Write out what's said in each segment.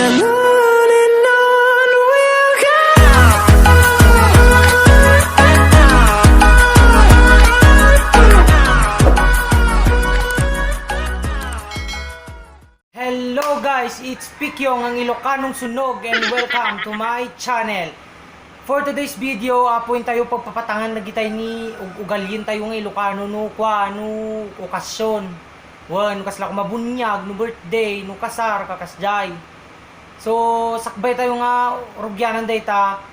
and on we'll go. Hello guys, it's Pikyong ang Ilocanong Sunog and welcome to my channel. For today's video, apuin tayo pagpapatangan lagi tayo ni ugalyin tayo ng Ilocano no okasyon. Wan kasla ko mabunyag no birthday no kasar kakasjay. So sakbay tayo nga rugyanan data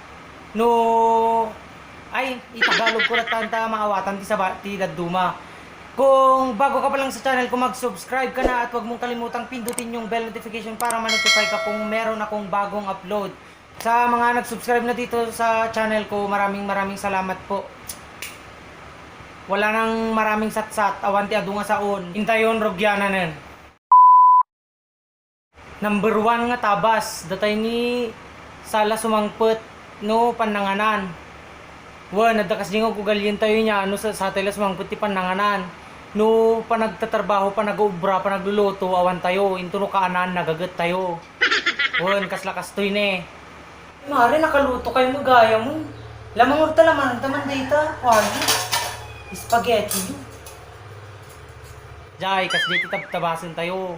no ay itagalog ko na tanta maawatan ti sa ti daduma. Kung bago ka pa lang sa channel ko, mag-subscribe ka na at huwag mong kalimutang pindutin yung bell notification para ma-notify ka kung meron akong bagong upload. Sa mga nag-subscribe na dito sa channel ko, maraming salamat po. Wala nang maraming satsat, awanti adunga saon. Intayon rogyana nen. Number 1 nga tabas, datay ni sala sumangpet no pananganan. Nadakas din ko galyin tayo niya ano sa tela sumangpet ti pananganan. No panagtatrabaho, panag-ubra, panagluluto, awan tayo, intuno kaanan, nagagat tayo. Kaslakas toy ne. Mare, nakaluto kayo magaya mo. Lamang urta laman, taman data. Spaghetti. Jay, kas dito tabasin tayo.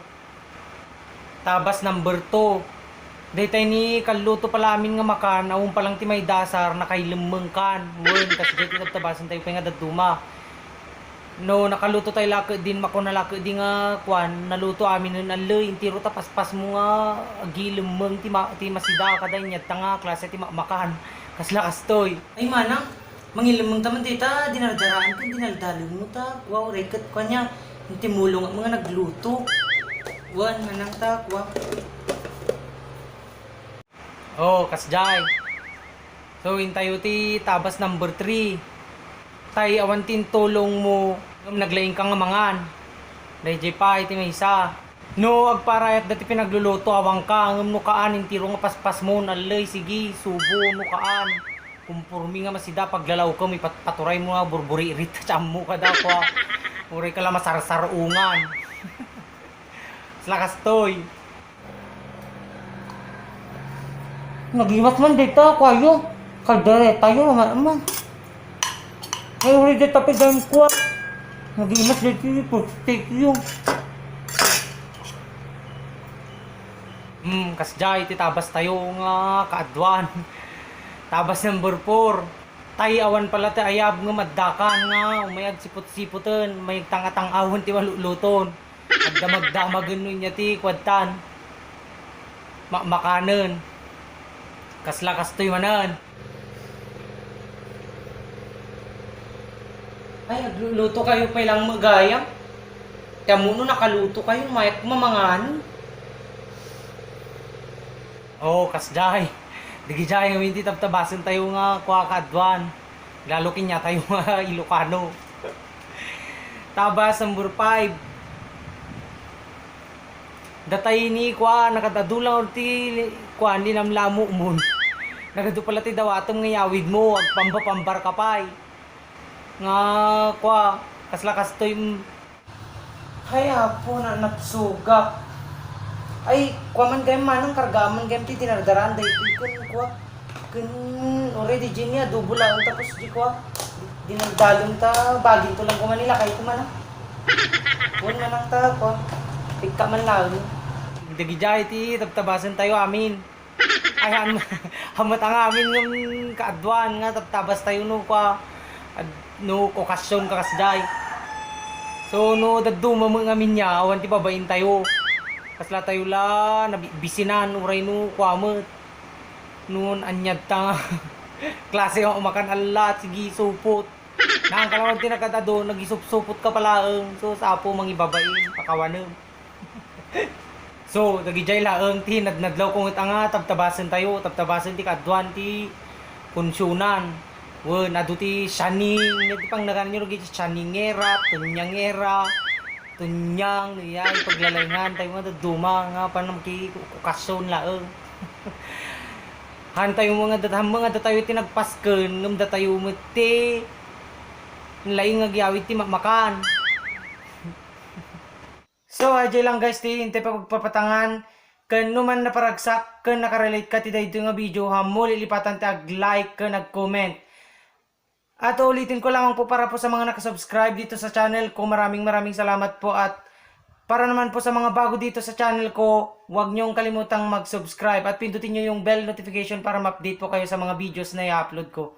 Tabas number 2. Dito ni kaluto pala amin nga makan, awon palang ti may dasar na kay lemengkan. Kas dito tabasin tayo pa nga daduma. No, nakaluto tayo laki din mako na laki din nga kwan naluto amin nun alay intiro ta paspas mo nga gilemeng ti masida kada nyat nga klase ti makan kasla kastoy ay manang mangilemeng taman dita dinardaraan ko dinaldalo mo ta wow rekat kanya ti mulong mga nagluto manang ta wow kasjay so intayo ti tabas number 3 tay awantin tulong mo naglaing kang mangan dayjay pa iti may isa no agparayat dati pinagluluto awang ka ngem no kaan intiro nga paspas mo nalay sige subo no kaan kumpurmi nga masida paglalaw ko may paturay mo nga burburi irit chammo ka daw ko uray ka lang masarsarungan slakas toy nagiwas man dito kayo kaldereta yun naman ay, uli dito tapi dahil ko. Nag-imas dito yung steak yung. Kasjay, titabas tayo nga kaadwan. Tabas number 4. Tay awan pala ti ayab nga maddakan nga. Umayag sipot-sipoten. May tangatang-awon ti maluluton. Magdamag-damagan nun niya ti kwadtan. Makanan. Kasla-kastoy manan. Ay, nagluluto kayo pa ilang magayang. Kaya muna nakaluto kayo, mayat mamangan. Kasjay. Digijay, hindi tabtabasan tayo nga kwa kadwan. Lalo kinya tayo nga Ilocano. Tabas number 5. Datay ni kwa, nakadadulang ti kwa, hindi namlamo umon. Nagado pala ti dawatom nga yawid mo, agpamba-pambar ka pa'y. Nga kwa kaslakas to yung kaya po na natsugak ay kwa man gayam manang kargaman gayam ti tinardaran day kun kwa kun already ginya double lang tapos di kwa dinagdalong ta bagin to lang ko Manila kay ko man kun manang ta kwa pigka man lang digijay ti tabtabasan tayo amin ay hamat ang amin ng kaadwan nga tabtabas tayo no kwa no okasyon kakasday so no daduma mga amin niya awan ti babain tayo kasla tayo la nabisinan uray no kwamet noon anyad ta klase nga umakan alat sige supot nang kalawag ti nakadado nagisupsupot ka pala so sapo mangi babain pakawanem so dagijay laeng ti nadnadlaw kung nga tabtabasan tayo tabtabasan ti kadwan ti konsyunan ado ti shaning, hindi pang naganyo rin shaningera, tunyangera, tunyang, yan, paglalayngan, tayo mga duma nga, panang kukasyon laeng. Han tayo mga datayo tinagpasken, ngam datayo mo ti, laing nga gyawid ti makan. So, ajay lang guys, ti, hintay pa pagpapatangan, Kan naman naparagsak, kan nakarelate ka ti dito nga video, muli lipatan tag like ka nag-comment. At ulitin ko lamang po para po sa mga nakasubscribe dito sa channel ko, maraming salamat po. At para naman po sa mga bago dito sa channel ko, huwag niyong kalimutang mag-subscribe at pindutin niyo yung bell notification para ma-update po kayo sa mga videos na i-upload ko.